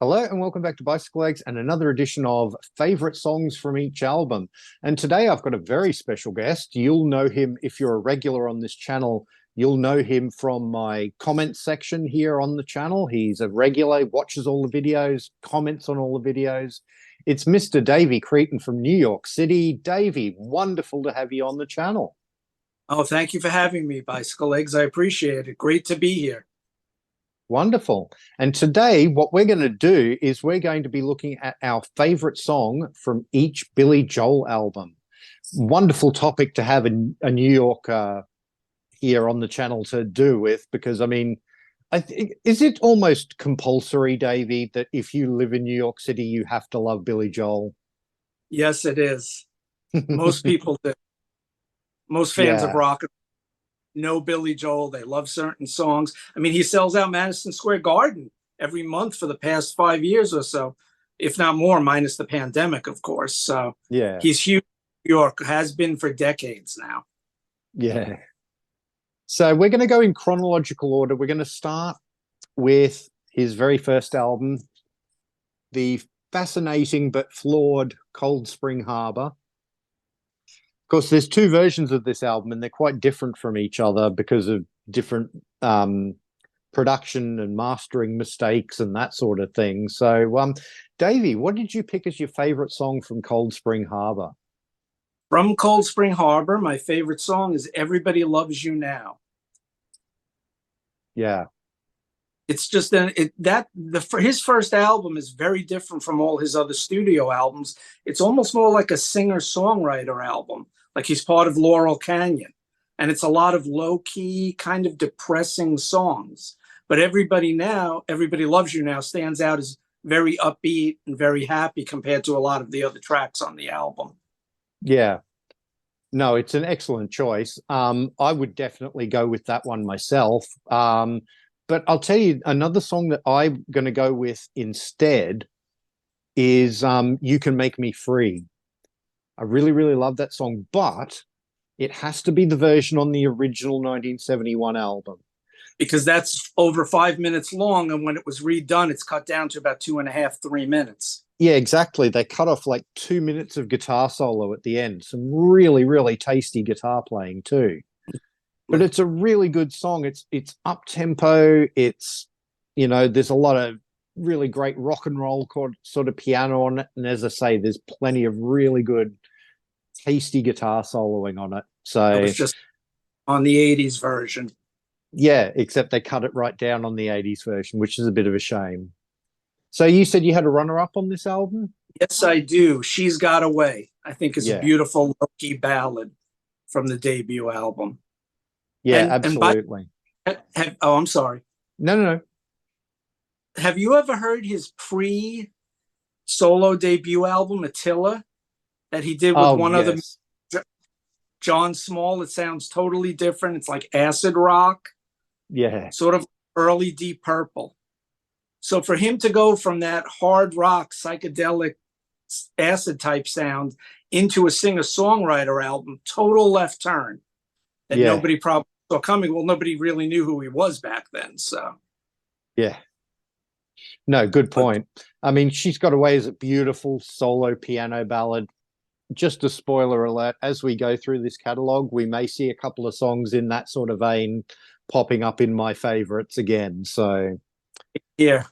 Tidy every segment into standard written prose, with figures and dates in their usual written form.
Hello and welcome back to Bicycle Legs and another edition of favorite songs from each album. And today I've got a very special guest. You'll know him if you're a regular on this channel. You'll know him from my comments section here on the channel. He's a regular, watches all the videos, comments on all the videos. It's Mr. Davey Cretin from New York City. Davey, wonderful to have you on the channel. Oh, thank you for having me, Bicycle Legs. I appreciate it. Great to be here. Wonderful. And today, what we're going to do is we're going to be looking at our favorite song from each Billy Joel album. Wonderful topic to have a New Yorker here on the channel to do with, because, I mean, is it almost compulsory, Davey, that if you live in New York City, you have to love Billy Joel? Yes, it is. Most people do. Most fans of Yeah. rock know Billy Joel. They love certain songs. I mean, he sells out Madison Square Garden every month for the past 5 years or so, if not more, minus the pandemic, of course. So Yeah. he's huge in New York, has been for decades now. Yeah. So we're going to go in chronological order. We're going to start with his very first album, the fascinating but flawed Cold Spring Harbor. Of course, there's two versions of this album, and they're quite different from each other because of different production and mastering mistakes and that sort of thing. So, Davey, what did you pick as your favorite song from Cold Spring Harbor? From Cold Spring Harbor, my favorite song is Everybody Loves You Now. Yeah. It's just his first album is very different from all his other studio albums. It's almost more like a singer-songwriter album, like he's part of Laurel Canyon, and it's a lot of low-key, kind of depressing songs. But Everybody Loves You Now stands out as very upbeat and very happy compared to a lot of the other tracks on the album. Yeah. No, it's an excellent choice. I would definitely go with that one myself. But I'll tell you another song that I'm going to go with instead is You Can Make Me Free. I really, really love that song, but it has to be the version on the original 1971 album. Because that's over 5 minutes long, and when it was redone, it's cut down to about 2.5, 3 minutes. Yeah, exactly. They cut off like 2 minutes of guitar solo at the end. Some really, really tasty guitar playing too. But it's a really good song. It's up tempo. It's, there's a lot of really great rock and roll sort of piano on it. And as I say, there's plenty of really good, tasty guitar soloing on it. So it was just on the 80s version. Yeah, except they cut it right down on the 80s version, which is a bit of a shame. So you said you had a runner-up on this album? Yes, I do. She's Got Away. I think it's a beautiful, low-key ballad from the debut album. Yeah, absolutely. I'm sorry. No. Have you ever heard his pre-solo debut album, Attila, that he did with one other, John Small? It sounds totally different. It's like acid rock. Yeah. Sort of early Deep Purple. So for him to go from that hard rock, psychedelic, acid type sound into a singer-songwriter album, total left turn that nobody probably saw coming. Well, nobody really knew who he was back then. So, yeah. No, good point. I mean, She's Got Away is a beautiful solo piano ballad. Just a spoiler alert, as we go through this catalog, we may see a couple of songs in that sort of vein popping up in my favorites again. So yeah.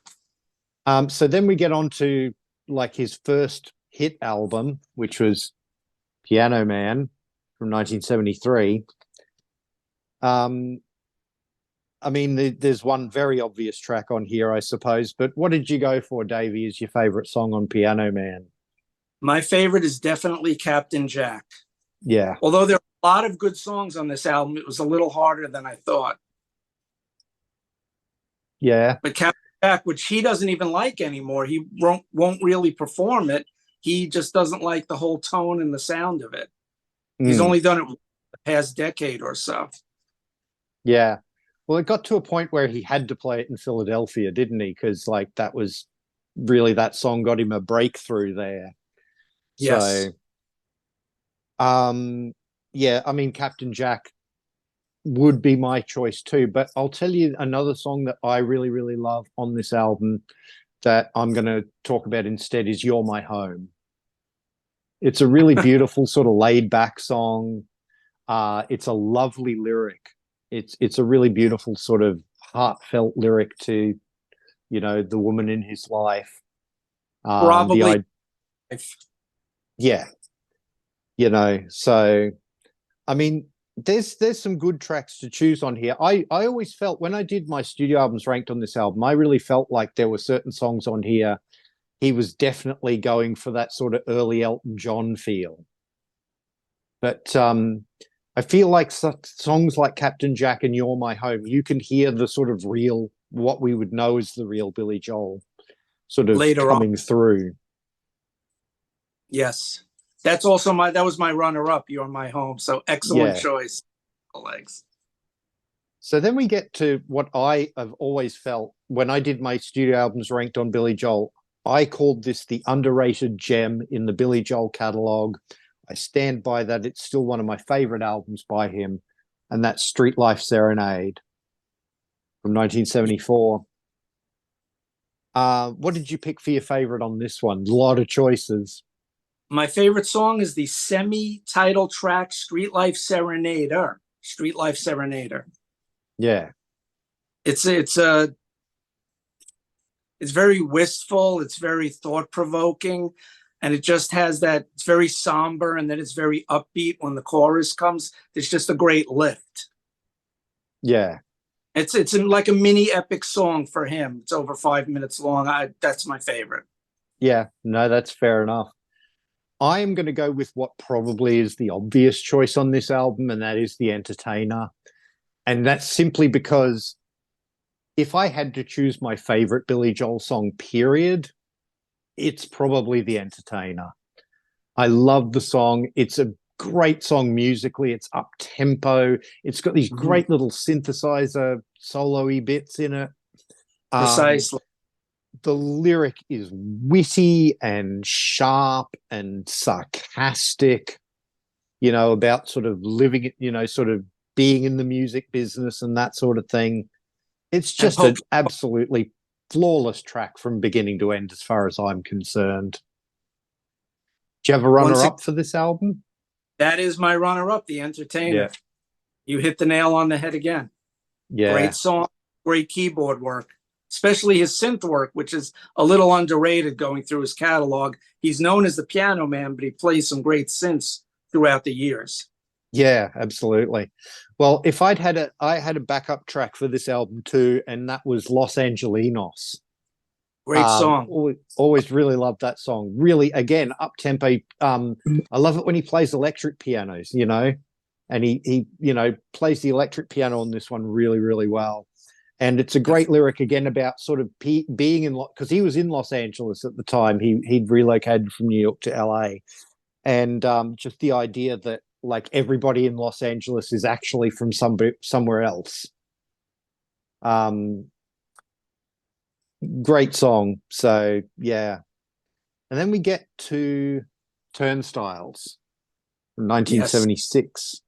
So then we get on to like his first hit album, which was Piano Man from 1973. I mean, there's one very obvious track on here, I suppose, but what did you go for, Davey, as your favorite song on Piano Man? My favorite is definitely Captain Jack. Yeah. Although there are a lot of good songs on this album, it was a little harder than I thought. Yeah. But Captain Jack, which he doesn't even like anymore, he won't really perform it. He just doesn't like the whole tone and the sound of it. He's only done it the past decade or so. Yeah. Well, it got to a point where he had to play it in Philadelphia, didn't he? Because like that song got him a breakthrough there. Yes. So, yeah, I mean, Captain Jack would be my choice too. But I'll tell you another song that I really, really love on this album that I'm going to talk about instead is You're My Home. It's a really beautiful sort of laid back song. It's a lovely lyric. It's a really beautiful sort of heartfelt lyric to, the woman in his life. Probably. Yeah, so I mean, there's some good tracks to choose on here. I always felt when I did my studio albums ranked on this album, I really felt like there were certain songs on here he was definitely going for that sort of early Elton John feel. But I feel like songs like Captain Jack and You're My Home, you can hear the sort of real, what we would know as the real Billy Joel sort of later coming on through. Yes. That was my runner-up, You're My Home. So excellent choice, Legs. So then we get to what I have always felt when I did my studio albums ranked on Billy Joel. I called this the underrated gem in the Billy Joel catalogue. I stand by that. It's still one of my favorite albums by him, and that's Street Life Serenade from 1974. What did you pick for your favorite on this one? A lot of choices. My favorite song is the semi-title track, Street Life Serenader. Street Life Serenader. Yeah. It's very wistful. It's very thought-provoking. And it just has that, it's very somber, and then it's very upbeat when the chorus comes. There's just a great lift. Yeah. It's like a mini epic song for him. It's over 5 minutes long. That's my favorite. Yeah, no, that's fair enough. I am going to go with what probably is the obvious choice on this album, and that is The Entertainer. And that's simply because if I had to choose my favorite Billy Joel song, period, it's probably The Entertainer. I love the song. It's a great song musically. It's up tempo. It's got these great little synthesizer solo-y bits in it. Precisely. The lyric is witty and sharp and sarcastic, about sort of living, sort of being in the music business and that sort of thing. It's just an absolutely flawless track from beginning to end as far as I'm concerned. Do you have a runner-up for this album? That is my runner-up, The Entertainer. Yeah. You hit the nail on the head again. Yeah. Great song, great keyboard work, especially his synth work, which is a little underrated going through his catalog. He's known as the piano man, but he plays some great synths throughout the years. Yeah, absolutely. Well, if I had a backup track for this album too, and that was Los Angelinos. Great song. Always really loved that song. Really, again, up tempo. I love it when he plays electric pianos, and he plays the electric piano on this one really, really well. And it's a great lyric again about sort of being in, because he was in Los Angeles at the time. He'd relocated from New York to LA, and just the idea that like everybody in Los Angeles is actually from somewhere else. Great song. So yeah. And then we get to Turnstiles from 1976.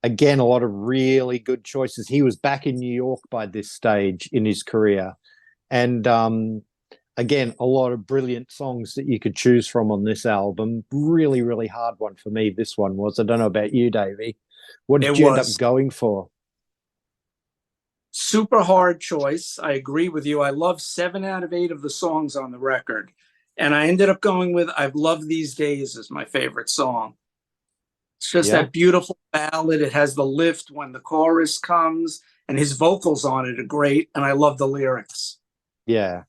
Again, a lot of really good choices. He was back in New York by this stage in his career. And again, a lot of brilliant songs that you could choose from on this album. Really, really hard one for me, this one was. I don't know about you, Davey. What did you end up going for? Super hard choice. I agree with you. I love 7 out of 8 of the songs on the record. And I ended up going with I've Loved These Days as my favorite song. It's just that beautiful ballad. It has the lift when the chorus comes, and his vocals on it are great. And I love the lyrics. Yeah.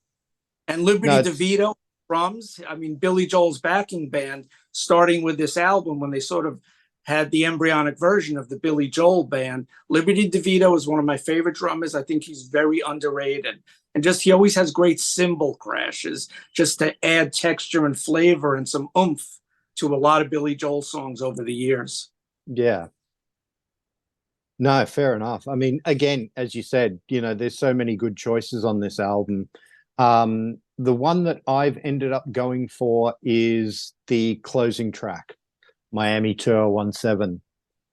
And Liberty DeVito, drums. I mean, Billy Joel's backing band, starting with this album when they sort of had the embryonic version of the Billy Joel band. Liberty DeVito is one of my favorite drummers. I think he's very underrated. And just he always has great cymbal crashes just to add texture and flavor and some oomph to a lot of Billy Joel songs over the years. Yeah. No, fair enough. I mean, again, as you said, there's so many good choices on this album. The one that I've ended up going for is the closing track, Miami Tour 17,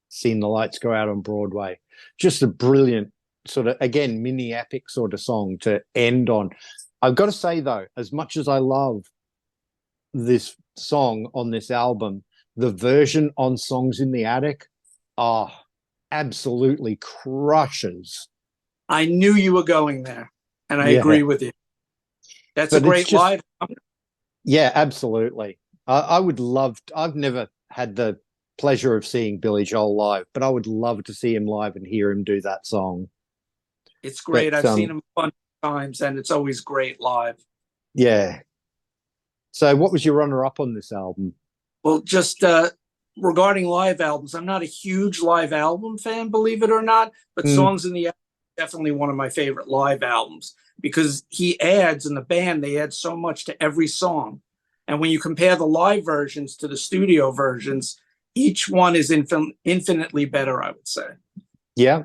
Seen the Lights Go Out on Broadway. Just a brilliant sort of, again, mini epic sort of song to end on. I've got to say though, as much as I love this song on this album, the version on Songs in the Attic, oh, absolutely crushes. I knew you were going there, and I Yeah, agree with you. That's a but it's great just, live. yeah, absolutely. I would love, I've never had the pleasure of seeing Billy Joel live, but I would love to see him live and hear him do that song. It's great. But I've seen him a bunch of times, and it's always great live. yeah. So what was your runner up on this album? Well, just regarding live albums, I'm not a huge live album fan, believe it or not, but Mm, Songs in the Attic is definitely one of my favorite live albums because he adds, in the band, they add so much to every song. And when you compare the live versions to the studio versions, each one is infinitely better, I would say. yeah,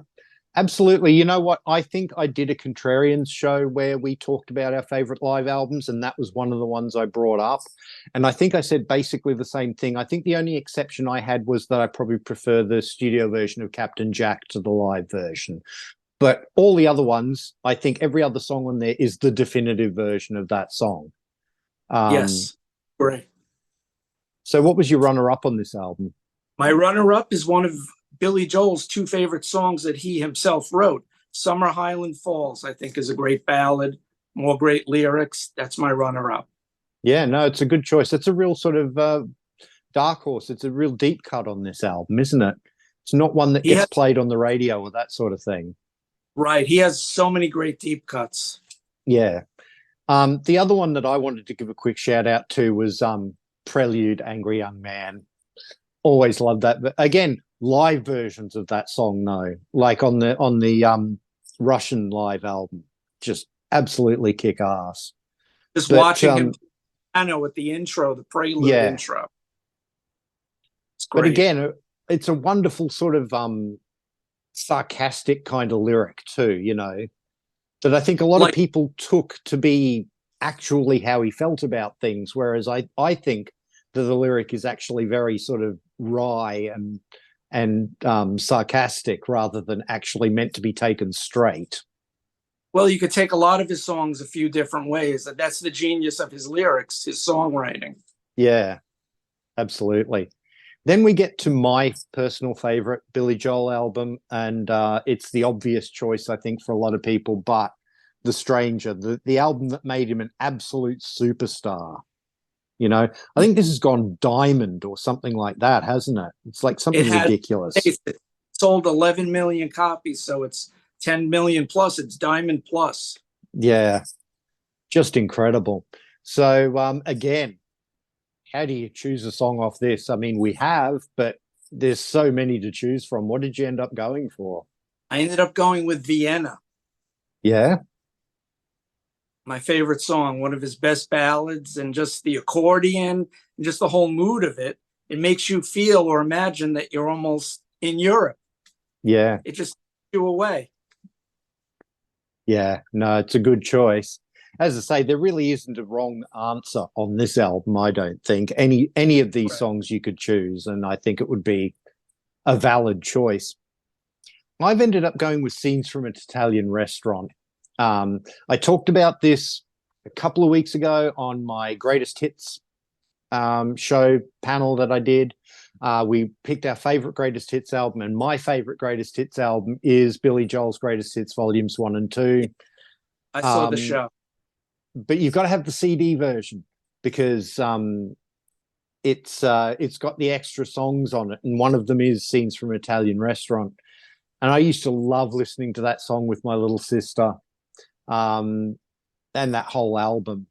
absolutely. You know what? I think I did a Contrarians show where we talked about our favorite live albums, and that was one of the ones I brought up. And I think I said basically the same thing. I think the only exception I had was that I probably prefer the studio version of Captain Jack to the live version. But all the other ones, I think every other song on there is the definitive version of that song. Um, Yes, great. so what was your runner up on this album? My runner-up is one of Billy Joel's two favorite songs that he himself wrote. Summer Highland Falls, I think, is a great ballad, more great lyrics. That's my runner-up. Yeah, no, it's a good choice. It's a real sort of dark horse. It's a real deep cut on this album, isn't it? It's not one that He gets has, played on the radio or that sort of thing. right, he has so many great deep cuts. Yeah. The other one that I wanted to give a quick shout out to was Prelude, Angry Young Man. Always loved that. But again, live versions of that song, though, like on the Russian live album, just absolutely kick ass. Just But watching him piano with the intro, the prelude yeah, intro. It's but great. again, it's a wonderful sort of sarcastic kind of lyric too, you know, that I think a lot of Like, people took to be actually how he felt about things. Whereas I think that the lyric is actually very sort of wry and sarcastic rather than actually meant to be taken straight. well, you could take a lot of his songs a few different ways. That's the genius of his lyrics, his songwriting. Yeah, absolutely. Then we get to my personal favorite Billy Joel album, and it's the obvious choice, I think, for a lot of people, but The Stranger, the album that made him an absolute superstar. You know, I think this has gone diamond or something like that, hasn't it? It's like It something had ridiculous. it sold 11 million copies, so it's 10 million plus. It's diamond plus. Yeah, just incredible. So again, how do you choose a song off this? I mean, we have, but there's so many to choose from. What did you end up going for? I ended up going with Vienna, Yeah, my favorite song, one of his best ballads, and just the accordion and just the whole mood of it. It makes you feel or imagine that you're almost in Europe. yeah, It just takes you away. yeah. No, it's a good choice. As I say, there really isn't a wrong answer on this album. I don't think any of these Right. songs you could choose, and I think it would be a valid choice. I've ended up going with Scenes from an Italian Restaurant. I talked about this a couple of weeks ago on my greatest hits show panel that I did. We picked our favorite greatest hits album, and my favorite greatest hits album is Billy Joel's Greatest Hits Volumes 1 and 2. I saw the Um, show. but you've got to have the CD version because it's got the extra songs on it, and one of them is Scenes from an Italian Restaurant. And I used to love listening to that song with my little sister, and that whole album.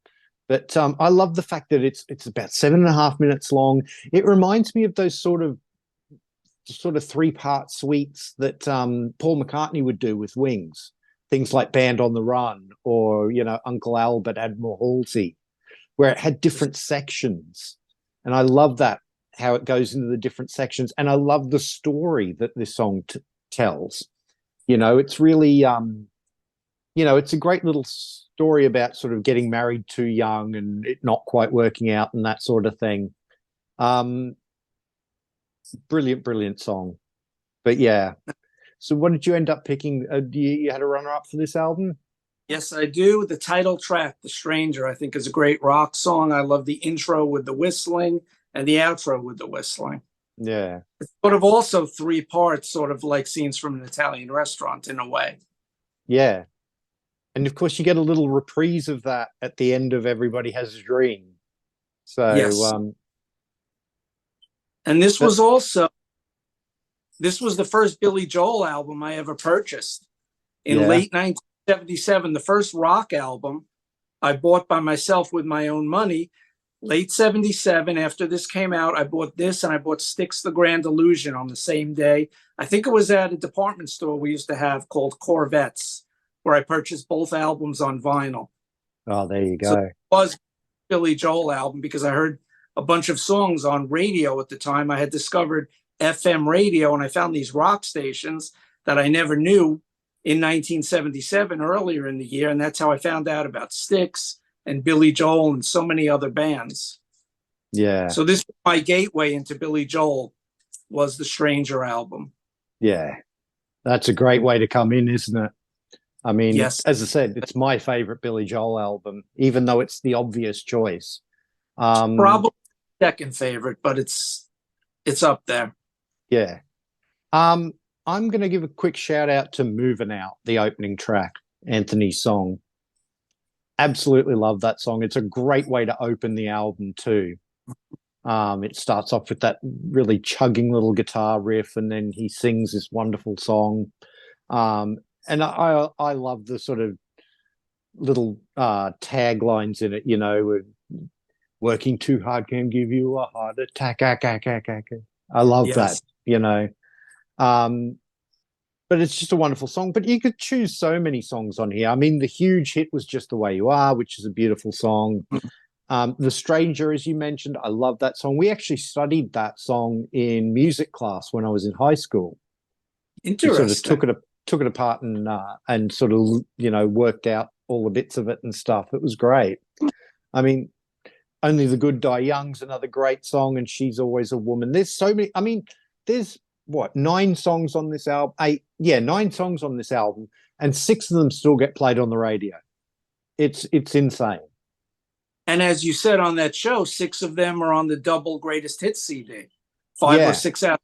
But I love the fact that it's about 7.5 minutes long. It reminds me of those sort of 3-part suites that Paul McCartney would do with Wings, things like Band on the Run or Uncle Albert, Admiral Halsey, where it had different sections, and I love that how it goes into the different sections, and I love the story that this song tells. It's really it's a great little story about sort of getting married too young and it not quite working out and that sort of thing. um Brilliant song. But yeah, So what did you end up picking? You had a runner-up for this album? Yes, I do. The title track, The Stranger, I think is a great rock song. I love the intro with the whistling and the outro with the whistling. Yeah. It's sort of also three parts, sort of like scenes from an Italian restaurant in a way. Yeah. And of course, you get a little reprise of that at the end of Everybody Has a Dream. So, Yes. And this but, was also, this was the first Billy Joel album I ever purchased in yeah. late 1977. The first rock album I bought by myself with my own money. Late 77, after this came out, I bought this and I bought Styx the Grand Illusion on the same day. I think it was at a department store we used to have called Corvettes, where I purchased both albums on vinyl. Oh, there you So go. it was Billy Joel album because I heard a bunch of songs on radio at the time. I had discovered FM radio and I found these rock stations that I never knew in 1977 earlier in the year. And that's how I found out about Styx and Billy Joel and so many other bands. Yeah. So this was my gateway into Billy Joel, was the Stranger album. Yeah. That's a great way to come in, isn't it? I mean, Yes. as I said, it's my favorite Billy Joel album, even though it's the obvious choice. Probably second favorite, but it's up there. Yeah. I'm going to give a quick shout out to Moving Out, the opening track, Anthony's song. Absolutely love that song. It's a great way to open the album too. It starts off with that really chugging little guitar riff, and then he sings this wonderful song. And I love the sort of little taglines in it, you know, working too hard can give you a heart attack. I love that, you know. But it's just a wonderful song. But you could choose so many songs on here. I mean, the huge hit was Just the Way You Are, which is a beautiful song. The Stranger, as you mentioned, I love that song. We actually studied that song in music class when I was in high school. Interesting. We sort of took it apart and sort of, you know, worked out all the bits of it and stuff. It was great. I mean, Only the Good Die Young's another great song, and She's Always a Woman. There's so many. I mean, there's what, 9 songs on this album? 9 songs on this album, and 6 of them still get played on the radio. It's insane. And as you said on that show, 6 of them are on the double greatest hits CD. 5 or 6 out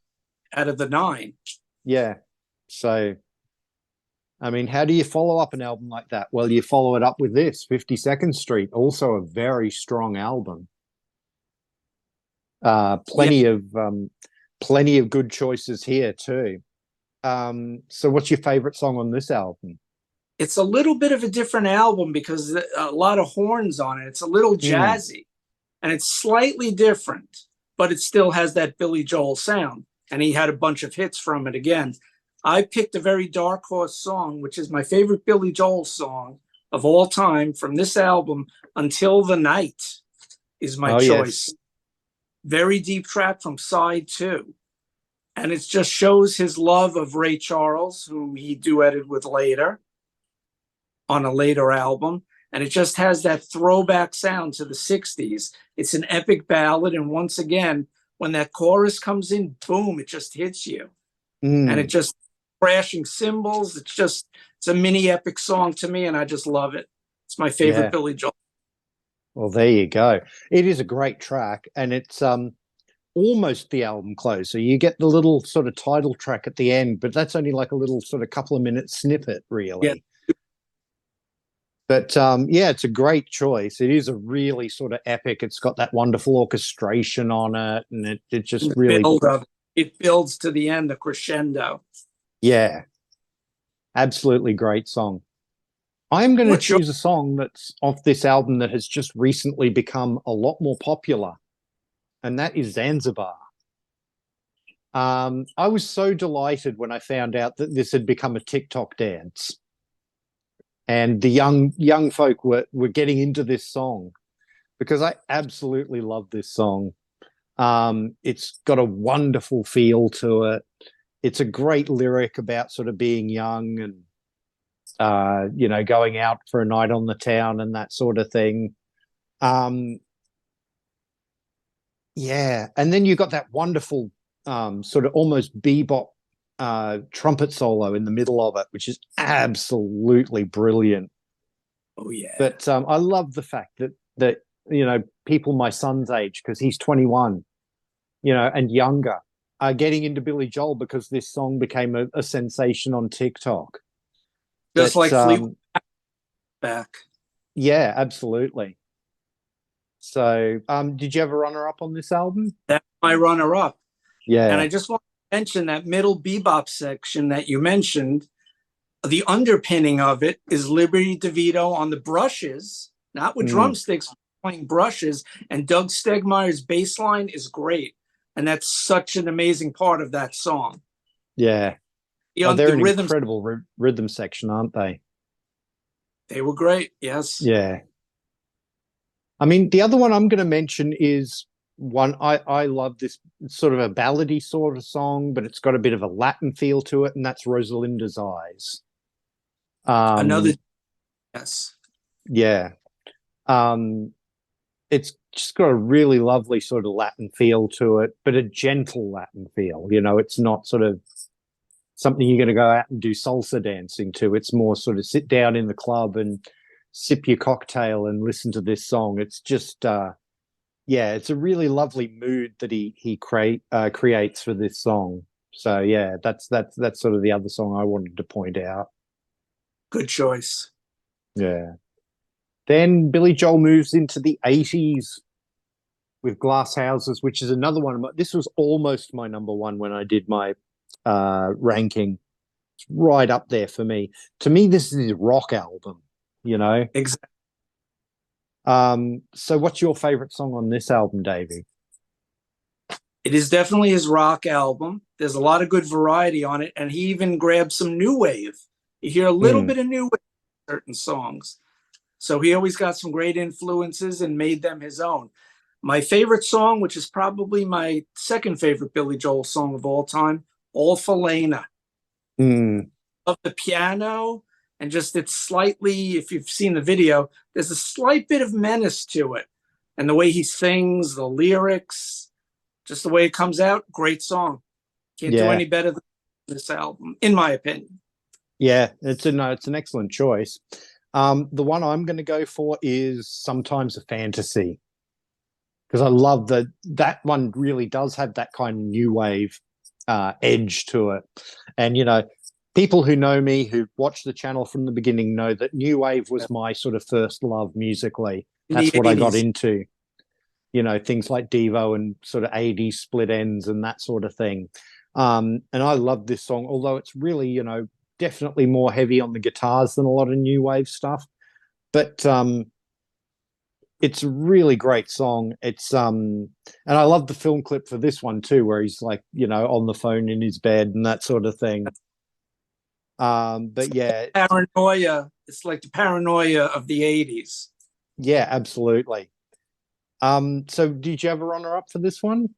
of the 9. Yeah. So, I mean, how do you follow up an album like that? Well, you follow it up with this, 52nd Street, also a very strong album. Plenty of good choices here too. So what's your favorite song on this album? It's a little bit of a different album because a lot of horns on it. It's a little jazzy and it's slightly different, but it still has that Billy Joel sound. And he had a bunch of hits from it again. I picked a very dark horse song, which is my favorite Billy Joel song of all time from this album, Until the Night is my choice. Yes. Very deep track from side 2. And it just shows his love of Ray Charles, whom he duetted with later on a later album. And it just has that throwback sound to the 60s. It's an epic ballad. And once again, when that chorus comes in, boom, it just hits you. And it just crashing cymbals. It's a mini epic song to me. And I just love it. It's my favorite Billy Joel. Well, there you go. It is a great track. And it's almost the album closer. You get the little sort of title track at the end, but that's only like a little sort of couple of minutes snippet, really. Yeah. But it's a great choice. It is a really sort of epic. It's got that wonderful orchestration on it, and it just really it builds to the end, the crescendo. Yeah, absolutely great song. I'm going to choose a song that's off this album that has just recently become a lot more popular, and that is Zanzibar. I was so delighted when I found out that this had become a TikTok dance. And the young folk were getting into this song because I absolutely love this song. It's got a wonderful feel to it. It's a great lyric about sort of being young and, going out for a night on the town and that sort of thing. And then you've got that wonderful sort of almost bebop trumpet solo in the middle of it, which is absolutely brilliant. Oh yeah. But I love the fact that people my son's age, because he's 21, and younger, are getting into Billy Joel because this song became a sensation on TikTok. Just But like Fleetwood back. yeah, absolutely. So, did you ever runner up on this album? That's my runner up. And I Yeah. just want to mention that middle bebop section that you mentioned. The underpinning of it is Liberty DeVito on the brushes, not with Mm, drumsticks, playing brushes. And Doug Stegmeyer's bass line is great. And that's such an amazing part of that song. yeah. Oh, they're The an rhythms, incredible rhythm section, aren't they? they were great. Yes. Yeah. I mean, the other one I'm going to mention is one I love. This sort of a ballady sort of song, but it's got a bit of a Latin feel to it, and that's Rosalinda's Eyes. Another, Um, yes. yeah. It's just got a really lovely sort of Latin feel to it, but a gentle Latin feel. It's not sort of something you're going to go out and do salsa dancing to. It's more sort of sit down in the club and sip your cocktail and listen to this song. It's just, yeah, it's a really lovely mood that he creates for this song. So yeah, that's sort of the other song I wanted to point out. Good choice. Yeah. Then Billy Joel moves into the 80s with Glass Houses, which is another one. This was almost my number one when I did my ranking. It's right up there for me. To me, this is his rock album, you know? Exactly. So what's your favorite song on this album, Davey? It is definitely his rock album. There's a lot of good variety on it. And he even grabbed some new wave. You hear a little bit of new wave in certain songs. So he always got some great influences and made them his own. My favorite song, which is probably my second favorite Billy Joel song of all time, All for Lena. Mm. Of the piano and just it's slightly, if you've seen the video, there's a slight bit of menace to it. And the way he sings, the lyrics, just the way it comes out, great song. Can't do any better than this album, in my opinion. Yeah, it's an excellent choice. The one I'm going to go for is Sometimes a Fantasy, because I love that one really does have that kind of new wave edge to it. And people who know me, who watched the channel from the beginning, know that new wave was my sort of first love musically. That's what I got into. Things like Devo and sort of 80s split ends and that sort of thing. And I love this song, although it's really, definitely more heavy on the guitars than a lot of new wave stuff. But it's a really great song. It's and I love the film clip for this one too, where he's like, on the phone in his bed and that sort of thing. But yeah, paranoia. It's like the paranoia of the 80s. Yeah, absolutely. So did you have a runner up for this one?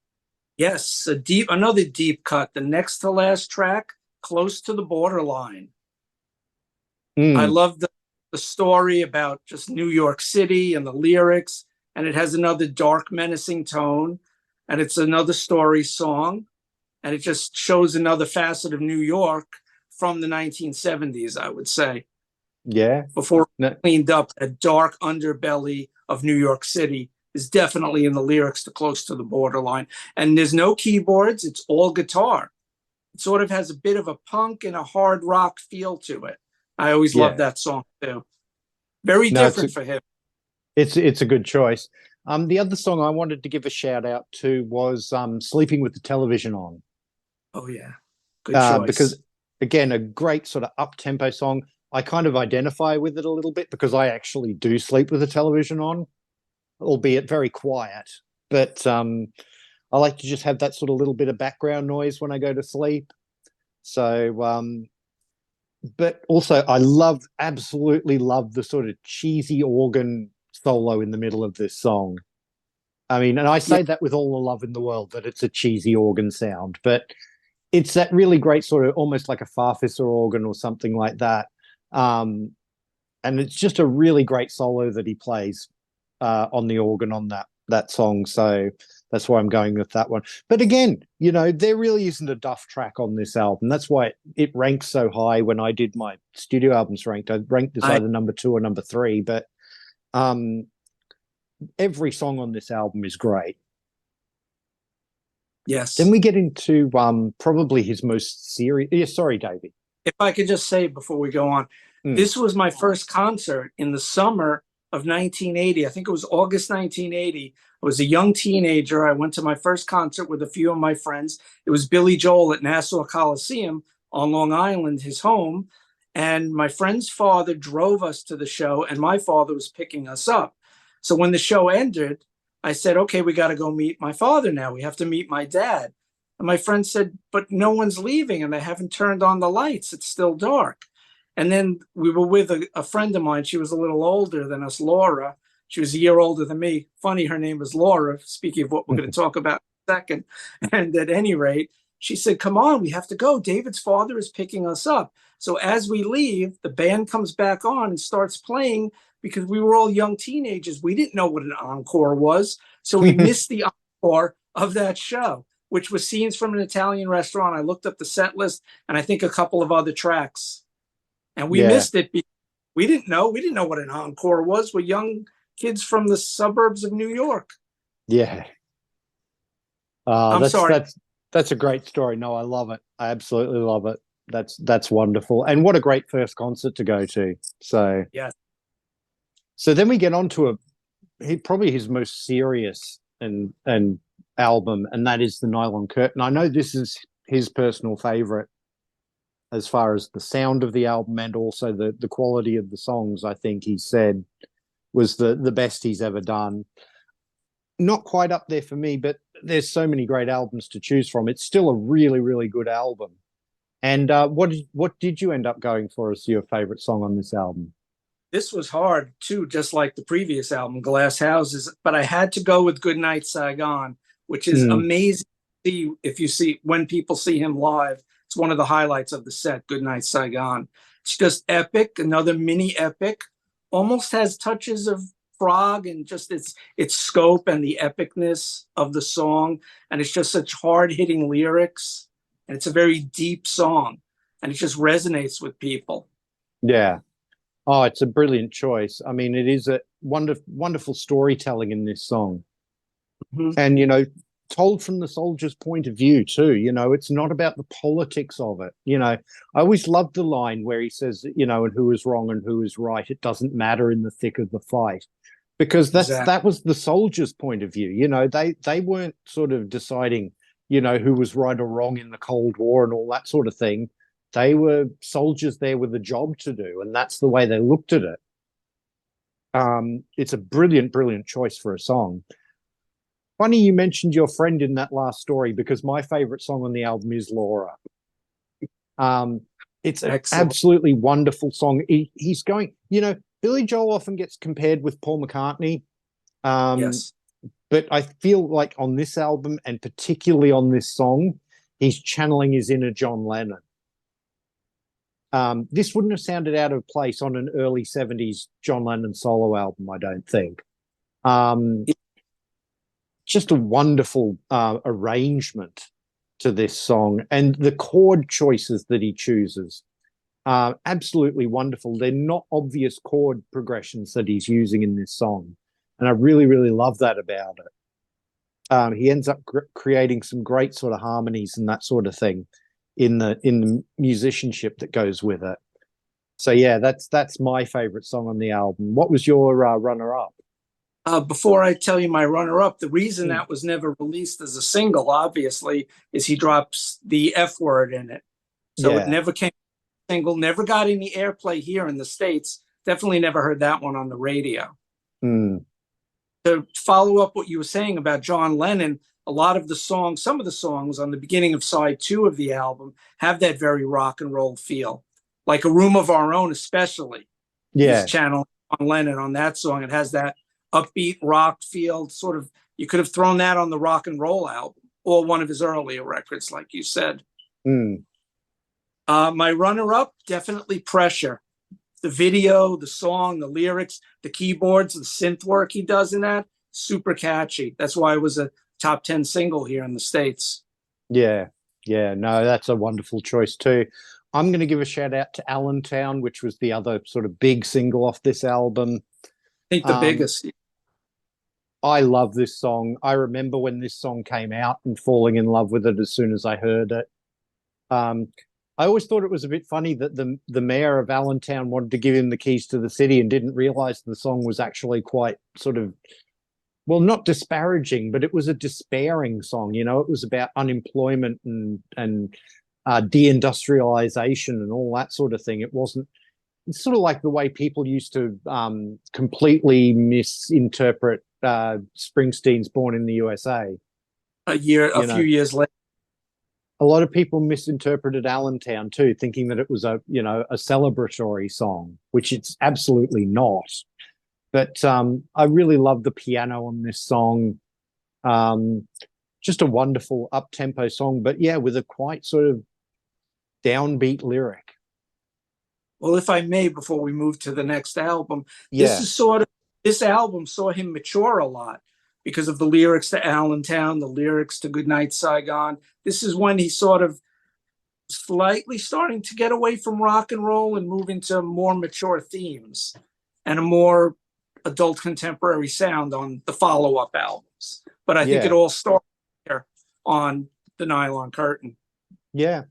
Yes, another deep cut. The next to last track, Close to the Borderline. I love the story about just New York City and the lyrics, and it has another dark, menacing tone, and it's another story song, and it just shows another facet of New York from the 1970s, I would say. Yeah. Before cleaned up, a dark underbelly of New York City is definitely in the lyrics to Close to the Borderline. And there's no keyboards, it's all guitar. It sort of has a bit of a punk and a hard rock feel to it. I always love that song too. Very different for him. It's a good choice. The other song I wanted to give a shout out to was Sleeping with the Television On. Oh yeah. Good choice. Because again, a great sort of up-tempo song. I kind of identify with it a little bit because I actually do sleep with the television on, albeit very quiet. But I like to just have that sort of little bit of background noise when I go to sleep. So, but also I absolutely love the sort of cheesy organ solo in the middle of this song. I mean, and I say that with all the love in the world, that it's a cheesy organ sound, but it's that really great sort of almost like a Farfisa organ or something like that. And it's just a really great solo that he plays on the organ on that song. So That's why I'm going with that one. But again, you know, there really isn't a duff track on this album. That's why it ranks so high. When I did my studio albums ranked, I ranked this either number 2 or number 3. But every song on this album is great. Yes. Then we get into probably his most serious. Yeah, sorry, Davey. If I could just say before we go on, this was my first concert in the summer of 1980. I think it was August 1980. I was a young teenager. I went to my first concert with a few of my friends. It was Billy Joel at Nassau Coliseum on Long Island, his home. And my friend's father drove us to the show, and my father was picking us up. So when the show ended, I said, okay, we got to go meet my father now. We have to meet my dad. And my friend said, but no one's leaving and they haven't turned on the lights. It's still dark. And then we were with a friend of mine. She was a little older than us, Laura. She was a year older than me. Funny, her name is Laura, speaking of what we're going to talk about in a second. And at any rate, she said, come on, we have to go. David's father is picking us up. So as we leave, the band comes back on and starts playing because we were all young teenagers. We didn't know what an encore was. So we missed the encore of that show, which was Scenes from an Italian Restaurant. I looked up the set list and I think a couple of other tracks. And we missed it because we didn't know what an encore was. We're young kids from the suburbs of New York. Yeah. I'm sorry. That's a great story. No, I love it. I absolutely love it. That's wonderful. And what a great first concert to go to. So yeah. So then we get on to probably his most serious and album, and that is The Nylon Curtain. I know this is his personal favorite as far as the sound of the album and also the quality of the songs. I think he said was the best he's ever done. Not quite up there for me, but there's so many great albums to choose from. It's still a really, really good album. And what did you end up going for as your favorite song on this album? This was hard too, just like the previous album, Glass Houses. But I had to go with Goodnight Saigon, which is amazing to see if you see when people see him live. It's one of the highlights of the set, Goodnight Saigon. It's just epic, another mini epic. Almost has touches of Frog and just its scope and the epicness of the song. And it's just such hard-hitting lyrics. And it's a very deep song. And it just resonates with people. Yeah. Oh, it's a brilliant choice. I mean, it is a wonderful storytelling in this song. And, you know, told from the soldier's point of view too. You know, it's not about the politics of it. You know, I always loved the line where he says, you know, and who is wrong and who is right, it doesn't matter in the thick of the fight. Because that was the soldier's point of view. You know, they weren't sort of deciding, you know, who was right or wrong in the Cold War and all that sort of thing. They were soldiers there with a job to do, and that's the way they looked at it. It's a brilliant, brilliant choice for a song. Funny you mentioned your friend in that last story, because my favorite song on the album is Laura. It's an absolutely wonderful song. He's going, you know, Billy Joel often gets compared with Paul McCartney. Yes. But I feel like on this album, and particularly on this song, he's channeling his inner John Lennon. This wouldn't have sounded out of place on an early 70s John Lennon solo album, I don't think. Just a wonderful arrangement to this song, and the chord choices that he chooses are absolutely wonderful. They're not obvious chord progressions that he's using in this song, and I really, really love that about it. He ends up creating some great sort of harmonies and that sort of thing in the musicianship that goes with it. So yeah, that's my favorite song on the album. What was your runner-up? Before I tell you my runner-up, the reason that was never released as a single, obviously, is he drops the F word in it. So it never came single, never got any airplay here in the States. Definitely never heard that one on the radio. To follow up what you were saying about John Lennon, a lot of the songs, some of the songs on the beginning of side 2 of the album have that very rock and roll feel. Like A Room of Our Own, especially. Yeah. He's channeling John Lennon on that song. It has that upbeat rock feel, sort of. You could have thrown that on the rock and roll album or one of his earlier records, like you said. My runner-up, definitely Pressure. The video, the song, the lyrics, the keyboards, the synth work he does in that, super catchy. That's why it was a top 10 single here in the States. Yeah, yeah, no, that's a wonderful choice too. I'm going to give a shout out to Allentown, which was the other sort of big single off this album. I think the biggest. I love this song. I remember when this song came out and falling in love with it as soon as I heard it. Um, I always thought it was a bit funny that the mayor of Allentown wanted to give him the keys to the city and didn't realize the song was actually quite sort of, well, not disparaging, but it was a despairing song. You know, it was about unemployment and deindustrialization and all that sort of thing. It wasn't. It's sort of like the way people used to completely misinterpret Springsteen's "Born in the USA." A few years later. A lot of people misinterpreted Allentown too, thinking that it was a celebratory song, which it's absolutely not. But I really love the piano on this song. Just a wonderful up-tempo song, but yeah, with a quite sort of downbeat lyric. Well, if I may, before we move to the next album, Yeah. This album saw him mature a lot because of the lyrics to Allentown, the lyrics to Goodnight Saigon. This is when he sort of slightly starting to get away from rock and roll and move into more mature themes and a more adult contemporary sound on the follow-up albums. But I think it all started there on The Nylon Curtain. Yeah.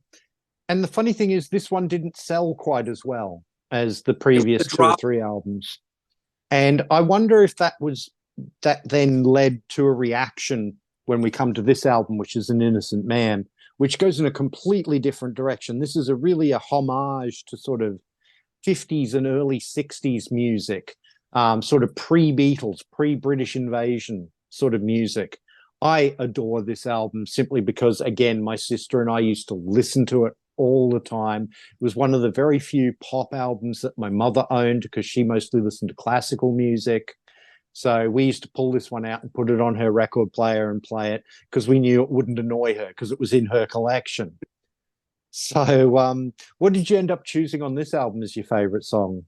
And the funny thing is, this one didn't sell quite as well as the previous two or three albums. And I wonder if that then led to a reaction when we come to this album, which is An Innocent Man, which goes in a completely different direction. This is really a homage to sort of 50s and early 60s music, sort of pre-Beatles, pre-British invasion sort of music. I adore this album simply because, again, my sister and I used to listen to it all the time. It was one of the very few pop albums that my mother owned because she mostly listened to classical music. So we used to pull this one out and put it on her record player and play it because we knew it wouldn't annoy her because it was in her collection. So what did you end up choosing on this album as your favorite song?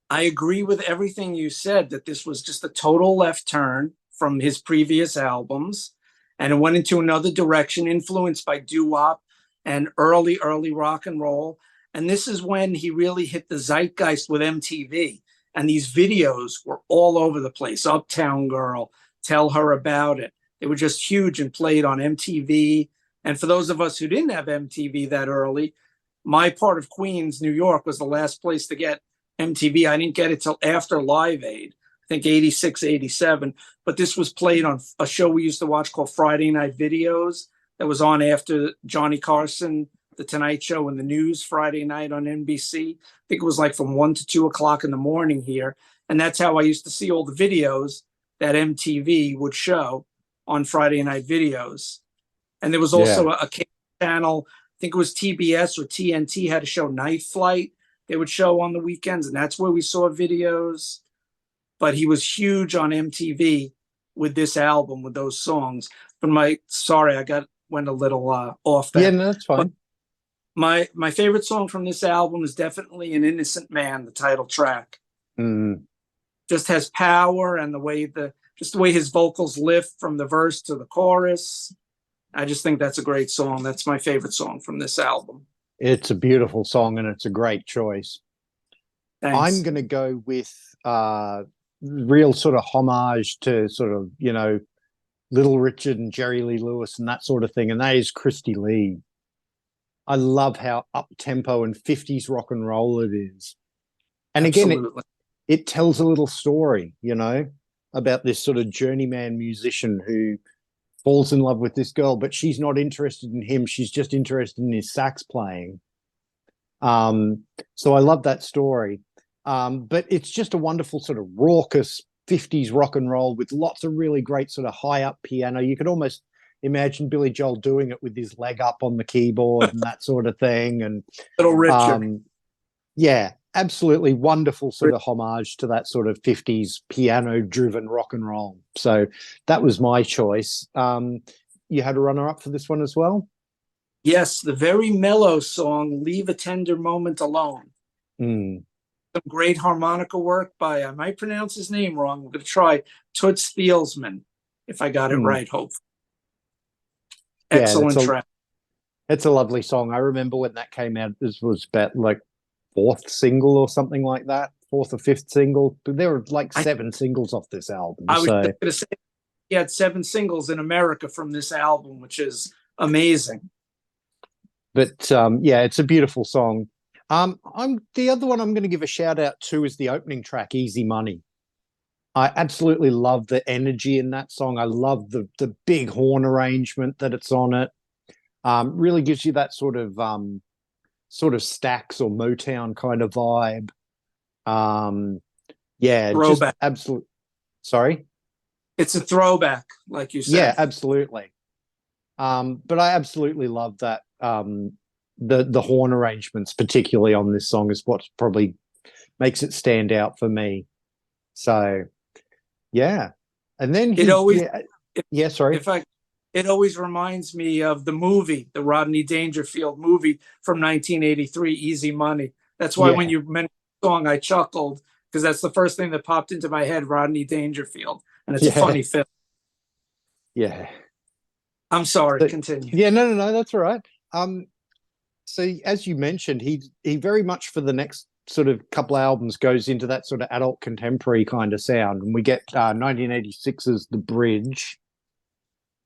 I agree with everything you said, that this was just a total left turn from his previous albums, and it went into another direction influenced by doo-wop and early rock and roll. And this is when he really hit the zeitgeist with MTV. And these videos were all over the place. Uptown Girl, Tell Her About It. They were just huge and played on MTV. And for those of us who didn't have MTV that early, my part of Queens, New York, was the last place to get MTV. I didn't get it till after Live Aid, I think 86, 87. But this was played on a show we used to watch called Friday Night Videos that was on after Johnny Carson, The Tonight Show, and the news Friday night on NBC. I think it was like from 1 to 2 o'clock in the morning here. And that's how I used to see all the videos that MTV would show on Friday Night Videos. And there was also a cable channel, I think it was TBS or TNT, had a show Night Flight. They would show on the weekends, and that's where we saw videos. But he was huge on MTV with this album, with those songs. But went a little off that. Yeah, no, that's fine. But my favorite song from this album is definitely An Innocent Man, the title track. Just has power, and the way his vocals lift from the verse to the chorus. I just think that's a great song. That's my favorite song from this album. It's a beautiful song, and it's a great choice. Thanks. I'm going to go with real sort of homage to sort of, Little Richard and Jerry Lee Lewis and that sort of thing, and that is Christy Lee. I love how up-tempo and 50s rock and roll it is. And again, it tells a little story, about this sort of journeyman musician who falls in love with this girl, but she's not interested in him. She's just interested in his sax playing. So I love that story. But it's just a wonderful sort of raucous 50s rock and roll with lots of really great sort of high up piano. You could almost imagine Billy Joel doing it with his leg up on the keyboard and that sort of thing. And Little Richard. Yeah, absolutely wonderful sort of homage to that sort of 50s piano driven rock and roll. So that was my choice. You had a runner up for this one as well? Yes, the very mellow song, Leave a Tender Moment Alone. Some great harmonica work by, I might pronounce his name wrong, I'm going to try, Toots Thielsman, if I got it right, hopefully. Yeah, Excellent track. it's a lovely song. I remember when that came out, this was about like fourth single or something like that, fourth or fifth single. But there were like I, 7 singles off this album. I was So, just going to say he had 7 singles in America from this album, which is amazing. but yeah, it's a beautiful song. I'm the other one I'm going to give a shout out to is the opening track, Easy Money. I absolutely love the energy in that song. I love the big horn arrangement that it's on it. Really gives you that sort of Stax or Motown kind of vibe. Yeah, just Throwback. absolute. Sorry. It's a throwback, like you Yeah, said. absolutely. But I absolutely love that. The horn arrangements, particularly on this song, is what probably makes it stand out for me. So yeah, and then It always, yeah. Sorry. if I, it always reminds me of the movie, the Rodney Dangerfield movie from 1983, Easy Money. That's why when Yeah, you mentioned the song, I chuckled because that's the first thing that popped into my head, Rodney Dangerfield, and it's a yeah, funny film. yeah. I'm sorry, So, continue. yeah, no, that's all right. Um, so as you mentioned, he very much for the next sort of couple of albums goes into that sort of adult contemporary kind of sound, and we get 1986's The Bridge.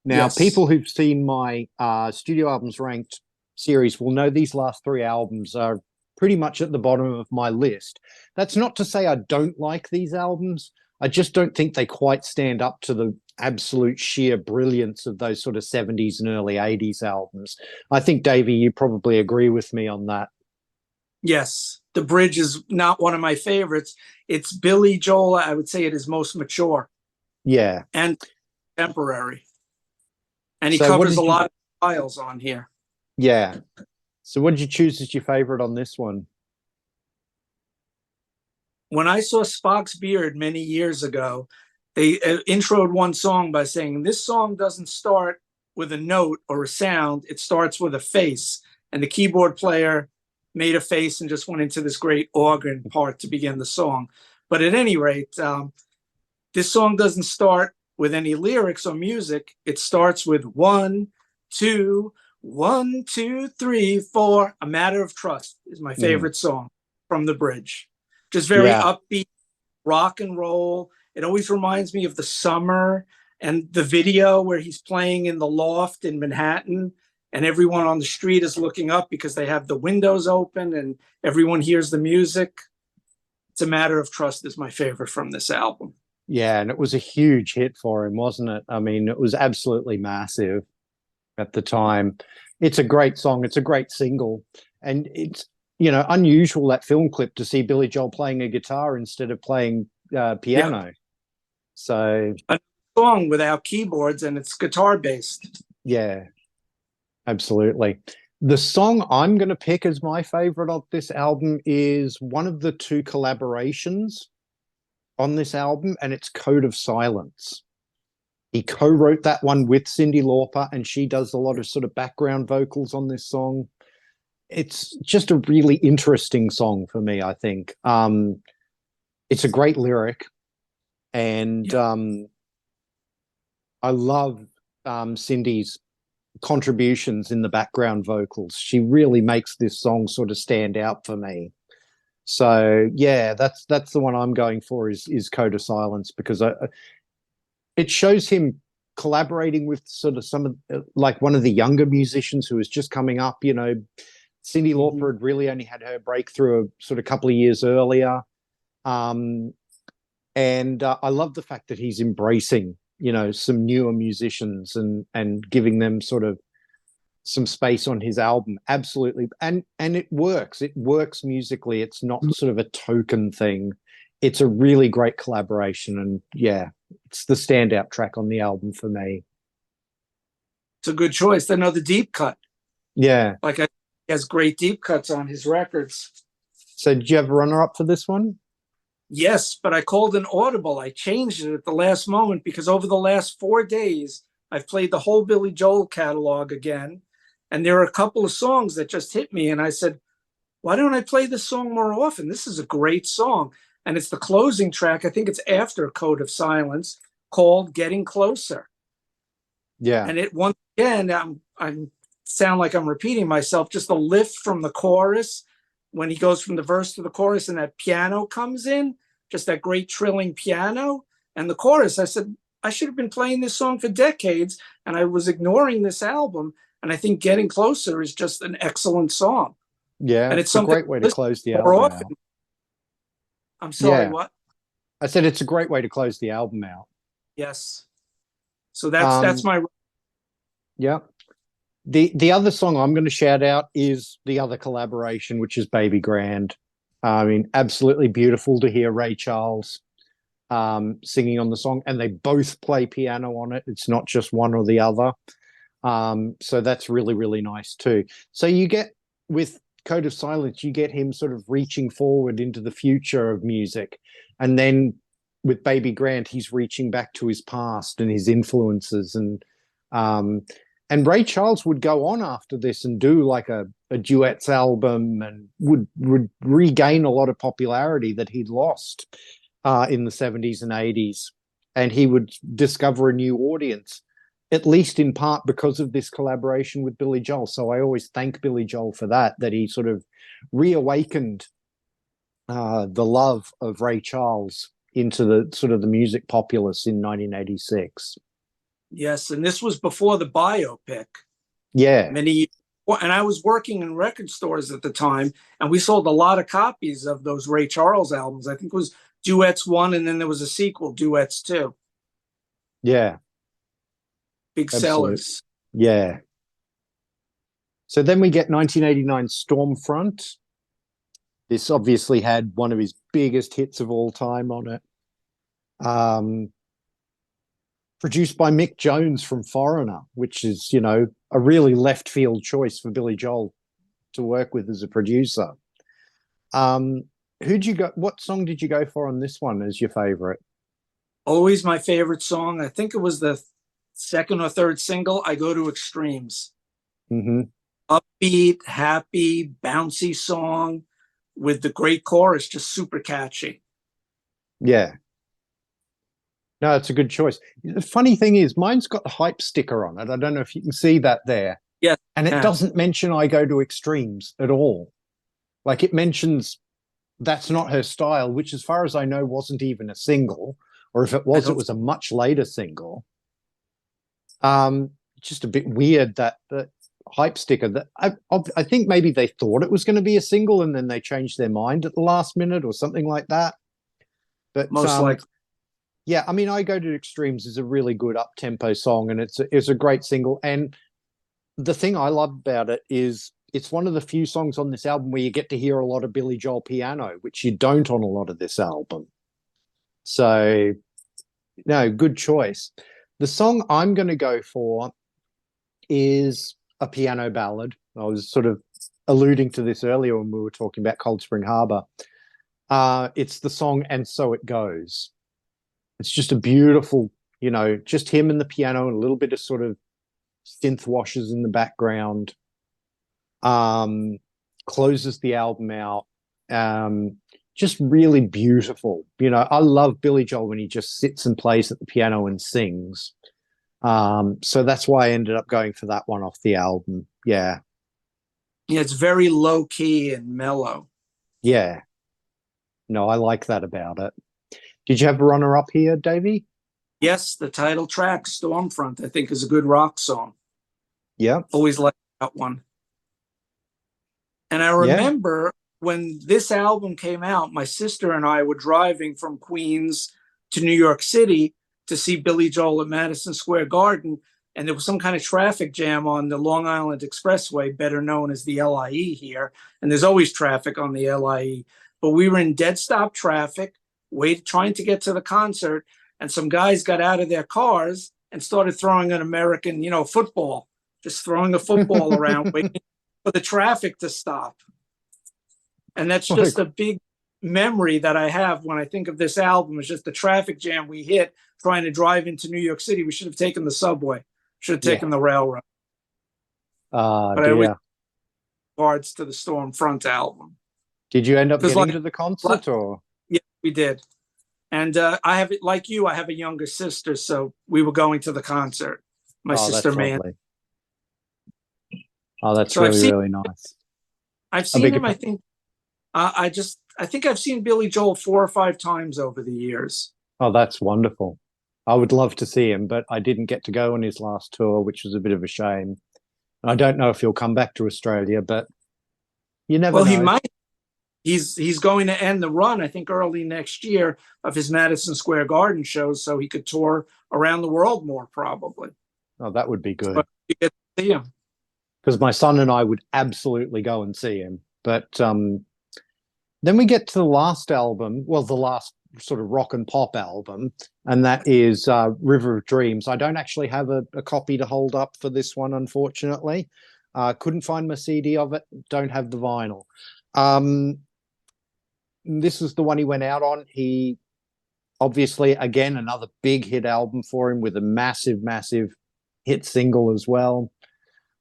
Now, Yes. people who've seen my studio albums ranked series will know these last 3 albums are pretty much at the bottom of my list. That's not to say I don't like these albums. I just don't think they quite stand up to the absolute sheer brilliance of those sort of 70s and early 80s albums. I think, Davey, you probably agree with me on that. Yes. The Bridge is not one of my favorites. It's Billy Joel, I would say it is most mature Yeah. and contemporary. And he So what covers a did you, lot of styles on here. yeah. So what did you choose as your favorite on this one? When I saw Spock's Beard many years ago, they introed one song by saying, this song doesn't start with a note or a sound, it starts with a face. And the keyboard player made a face and just went into this great organ part to begin the song. But at any rate, this song doesn't start with any lyrics or music. It starts with 1, 2, 1, 2, 3, 4. A Matter of Trust is my Mm, favorite song from The Bridge. Just very yeah. upbeat, rock and roll. It always reminds me of the summer and the video where he's playing in the loft in Manhattan and everyone on the street is looking up because they have the windows open and everyone hears the music. It's a Matter of Trust is my favorite from this album. Yeah, and it was a huge hit for him, wasn't it? I mean, it was absolutely massive at the time. It's a great song. It's a great single. And it's, unusual that film clip to see Billy Joel playing a guitar instead of playing Yeah. piano. So, A song without keyboards and it's guitar based. yeah, absolutely. The song I'm going to pick as my favorite of this album is one of the 2 collaborations on this album, and it's Code of Silence. He co-wrote that one with Cyndi Lauper, and she does a lot of sort of background vocals on this song. It's just a really interesting song for me, I think. It's a great lyric, and I love Cindy's contributions in the background vocals. She really makes this song sort of stand out for me. So yeah, that's the one I'm going for is Code of Silence, because it shows him collaborating with sort of some of like one of the younger musicians who was just coming up. Cyndi Lauper had really only had her breakthrough a sort of couple of years earlier. And I love the fact that he's embracing, some newer musicians and giving them sort of some space on his album. Absolutely. And it works. It works musically. It's not sort of a token thing. It's a really great collaboration. And yeah, it's the standout track on the album for me. It's a good choice. Another deep cut. Yeah. He has great deep cuts on his records. So did you have a runner up for this one? Yes, but I called an audible. I changed it at the last moment because over the last 4 days, I've played the whole Billy Joel catalog again. And there are a couple of songs that just hit me. And I said, why don't I play this song more often? This is a great song. And it's the closing track. I think it's after Code of Silence, called Getting Closer. Yeah. And it once again, I sound like I'm repeating myself, just the lift from the chorus when he goes from the verse to the chorus and that piano comes in, just that great trilling piano and the chorus. I said, I should have been playing this song for decades, and I was ignoring this album. And I think Getting Closer is just an excellent song. Yeah, And it's it's a something great way to close the more album often. out. I'm sorry, Yeah, what? I said it's a great way to close the album out. Yes. So that's my. Yeah. The other song I'm going to shout out is the other collaboration, which is Baby Grand. I mean, absolutely beautiful to hear Ray Charles singing on the song, and they both play piano on it. It's not just one or the other. So that's really, really nice too. So you get, with Code of Silence, you get him sort of reaching forward into the future of music. And then with Baby Grant, he's reaching back to his past and his influences. And Ray Charles would go on after this and do like a duets album, and would regain a lot of popularity that he'd lost in the 70s and 80s. And he would discover a new audience, at least in part because of this collaboration with Billy Joel. So I always thank Billy Joel for that he sort of reawakened the love of Ray Charles into the sort of the music populace in 1986. Yes, and this was before the biopic. Yeah. Many years. And I was working in record stores at the time, and we sold a lot of copies of those Ray Charles albums. I think it was Duets 1, and then there was a sequel, Duets 2. Yeah. Big Absolutely. sellers. Yeah. So then we get 1989 Stormfront. This obviously had one of his biggest hits of all time on it. Produced by Mick Jones from Foreigner, which is, you know, a really left field choice for Billy Joel to work with as a producer. What song did you go for on this one as your favorite? Always my favorite song. I think it was the second or third single, I Go to Extremes. Mm-hmm. Upbeat, happy, bouncy song with the great chorus, just super catchy. Yeah. No, it's a good choice. The funny thing is, mine's got the hype sticker on it. I don't know if you can see that there. Yes. And it doesn't mention I Go to Extremes at all. Like, it mentions That's Not Her Style, which as far as I know wasn't even a single, or if it was a much later single. Just a bit weird, that hype sticker. That I think maybe they thought it was going to be a single and then they changed their mind at the last minute or something like that. But most likely. Yeah, I mean, I Go to Extremes is a really good up-tempo song, and it's a great single. And the thing I love about it is it's one of the few songs on this album where you get to hear a lot of Billy Joel piano, which you don't on a lot of this album. So, no, good choice. The song I'm going to go for is a piano ballad. I was sort of alluding to this earlier when we were talking about Cold Spring Harbor. It's the song And So It Goes. It's just a beautiful, you know, just him and the piano and a little bit of sort of synth washes in the background. Closes the album out. Just really beautiful. You know, I love Billy Joel when he just sits and plays at the piano and sings. So that's why I ended up going for that one off the album. Yeah. Yeah, it's very low key and mellow. Yeah. No, I like that about it. Did you have a runner-up here, Davey? Yes, the title track, Stormfront, I think is a good rock song. Yeah. Always liked that one. And I remember when this album came out, my sister and I were driving from Queens to New York City to see Billy Joel at Madison Square Garden. And there was some kind of traffic jam on the Long Island Expressway, better known as the LIE here. And there's always traffic on the LIE. But we were in dead stop traffic, trying to get to the concert. And some guys got out of their cars and started throwing an American, you know, football, just throwing a football around, waiting for the traffic to stop. And that's just a big memory that I have when I think of this album. It's just the traffic jam we hit trying to drive into New York City. We should have taken the subway, should have taken the railroad. But I always regards to the Stormfront album. Did you end up getting to the concert, or? Yeah, we did. And I have, like you, I have a younger sister, so we were going to the concert. My sister, man. Oh, that's So really, really nice. I've I seen beg your him. pardon. I think I've seen Billy Joel 4 or 5 times over the years. Oh, that's wonderful. I would love to see him, but I didn't get to go on his last tour, which was a bit of a shame. I don't know if he'll come back to Australia, but you never Well, he know. might. He's going to end the run, I think, early next year of his Madison Square Garden shows, so he could tour around the world more probably. Oh, that would be So good. you get to see him. Because my son and I would absolutely go and see him. But then we get to the last album, well, the last sort of rock and pop album, and that is River of Dreams. I don't actually have a copy to hold up for this one, unfortunately. Couldn't find my CD of it. Don't have the vinyl. This was the one he went out on. He obviously, again, another big hit album for him with a massive, massive hit single as well.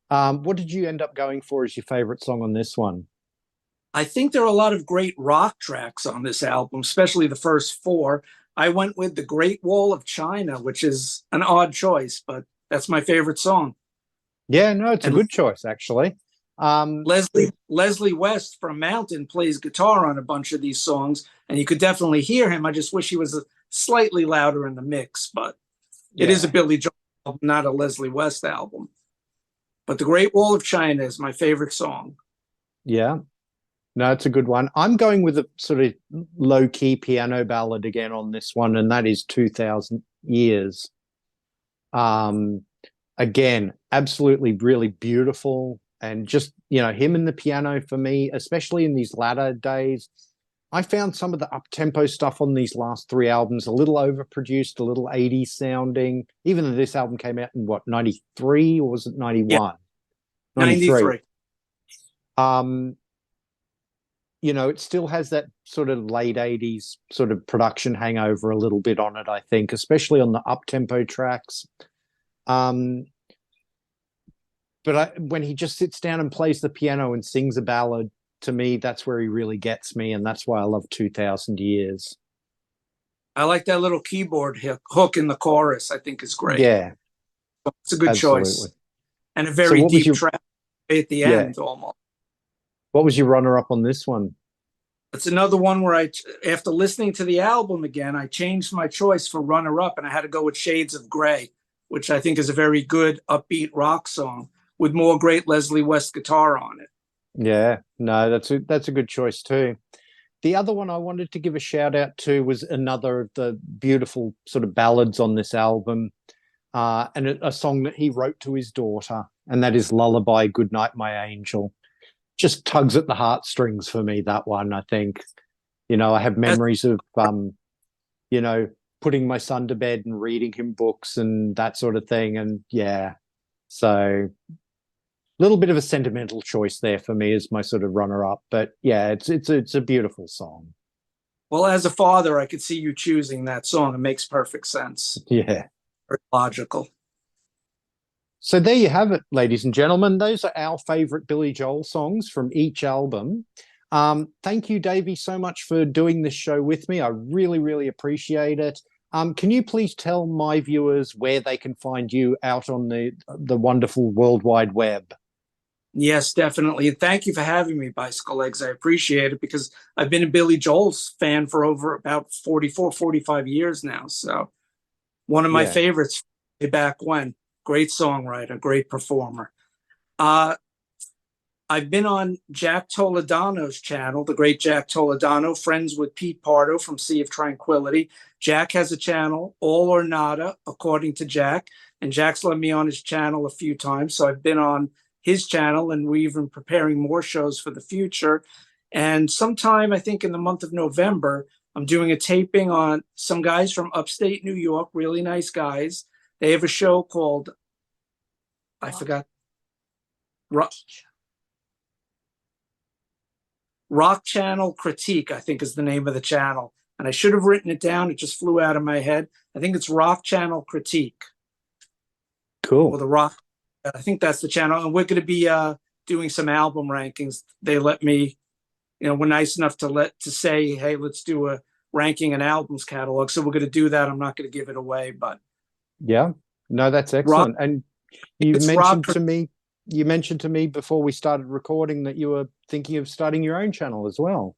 What did you end up going for as your favorite song on this one? I think there are a lot of great rock tracks on this album, especially the first four. I went with The Great Wall of China, which is an odd choice, but that's my favorite song. Yeah, no, it's a And good choice, actually. Leslie West from Mountain plays guitar on a bunch of these songs, and you could definitely hear him. I just wish he was slightly louder in the mix, but it is a Yeah, Billy Joel album, not a Leslie West album. But The Great Wall of China is my favorite song. yeah. No, it's a good one. I'm going with a sort of low-key piano ballad again on this one, and that is 2000 Years. Um, Again, absolutely really beautiful. And just, him and the piano for me, especially in these latter days, I found some of the up-tempo stuff on these last three albums a little overproduced, a little 80s sounding, even though this album came out in what, 93 or was it Yeah, 91? 93. 93. Um, it still has that sort of late 80s sort of production hangover a little bit on it, I think, especially on the up-tempo tracks. Um, but when he just sits down and plays the piano and sings a ballad, to me, that's where he really gets me, and that's why I love 2000 Years. I like that little keyboard hook in the chorus. I think is great. Yeah, It's a good absolutely. choice and a So very deep track at the yeah, end almost. what was your runner-up on this one? It's another one where after listening to the album again, I changed my choice for runner-up, and I had to go with Shades of Grey, which I think is a very good upbeat rock song with more great Leslie West guitar on it. Yeah, no, that's a good choice too. The other one I wanted to give a shout out to was another of the beautiful sort of ballads on this album, and a song that he wrote to his daughter, and that is Lullaby, Goodnight, My Angel. Just tugs at the heartstrings for me, that one, I think. I have memories of, putting my son to bed and reading him books and that sort of thing. And yeah, so a little bit of a sentimental choice there for me as my sort of runner-up. But yeah, it's a beautiful song. Well, as a father, I could see you choosing that song. It makes perfect sense. Yeah. Very logical. So there you have it, ladies and gentlemen. Those are our favorite Billy Joel songs from each album. Thank you, Davey, so much for doing this show with me. I really, really appreciate it. Can you please tell my viewers where they can find you out on the wonderful World Wide Web? Yes, definitely. And thank you for having me, Bicycle Legs. I appreciate it because I've been a Billy Joel's fan for over about 44, 45 years now. So one of my Yeah. favorites way back when. Great songwriter, great performer. I've been on Jack Toledano's channel, the great Jack Toledano, friends with Pete Pardo from Sea of Tranquility. Jack has a channel, All or Nada, according to Jack. And Jack's let me on his channel a few times. So I've been on his channel, and we're even preparing more shows for the future. And sometime, I think in the month of November, I'm doing a taping on some guys from upstate New York, really nice guys. They have a show called, I forgot, Rock Channel Critique, I think is the name of the channel. And I should have written it down. It just flew out of my head. I think it's Rock Channel Critique. Cool. Or the Rock. I think that's the channel. And we're going to be doing some album rankings. They let me, we're nice enough to say, hey, let's do a ranking an albums catalog. So we're going to do that. I'm not going to give it away, but yeah, no, that's excellent. And you mentioned to me, you mentioned to me before we started recording that you were thinking of starting your own channel as well.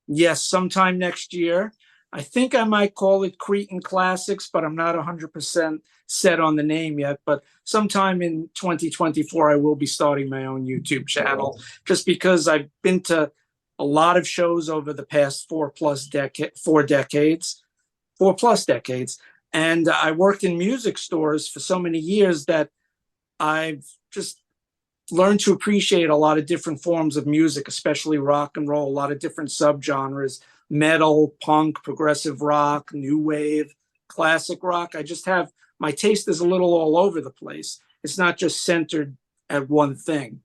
Yes, sometime next year. I think I might call it Cretin Classics, but I'm not 100% set on the name yet. But sometime in 2024, I will be starting my own YouTube channel, just because I've been to a lot of shows over the past 4+ decades. And I worked in music stores for so many years that I've just learned to appreciate a lot of different forms of music, especially rock and roll, a lot of different subgenres, metal, punk, progressive rock, new wave, classic rock. I just have, my taste is a little all over the place. It's not just centered at one thing.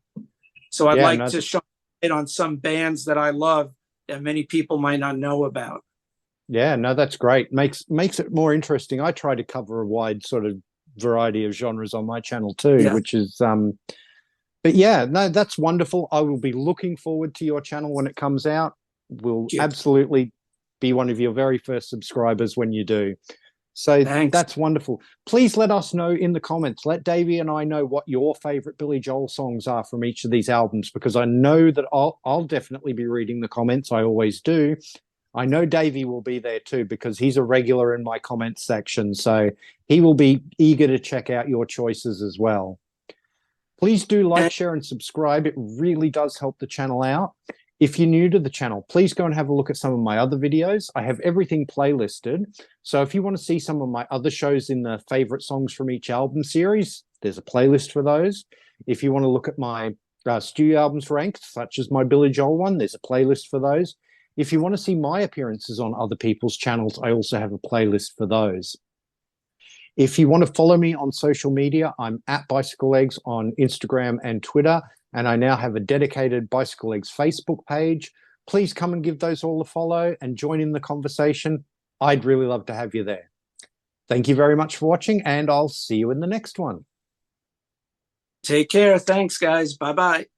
So I'd like to shine light on some bands that I love that many people might not know about. Yeah, no, that's great. Makes it more interesting. I try to cover a wide sort of variety of genres on my channel too, which is but yeah, no, that's wonderful. I will be looking forward to your channel when it comes out. Will absolutely be one of your very first subscribers when you do. So that's wonderful. Please let us know in the comments. Let Davey and I know what your favorite Billy Joel songs are from each of these albums, because I know that I'll definitely be reading the comments. I always do. I know Davey will be there too, because he's a regular in my comments section. So he will be eager to check out your choices as well. Please do like, share, and subscribe. It really does help the channel out. If you're new to the channel, please go and have a look at some of my other videos. I have everything playlisted. So if you want to see some of my other shows in the favorite songs from each album series, there's a playlist for those. If you want to look at my studio albums ranked, such as my Billy Joel one, there's a playlist for those. If you want to see my appearances on other people's channels, I also have a playlist for those. If you want to follow me on social media, I'm at bicyclelegs on Instagram and Twitter, and I now have a dedicated bicyclelegs Facebook page. Please come and give those all a follow and join in the conversation. I'd really love to have you there. Thank you very much for watching, and I'll see you in the next one. Take care. Thanks, guys. Bye-bye.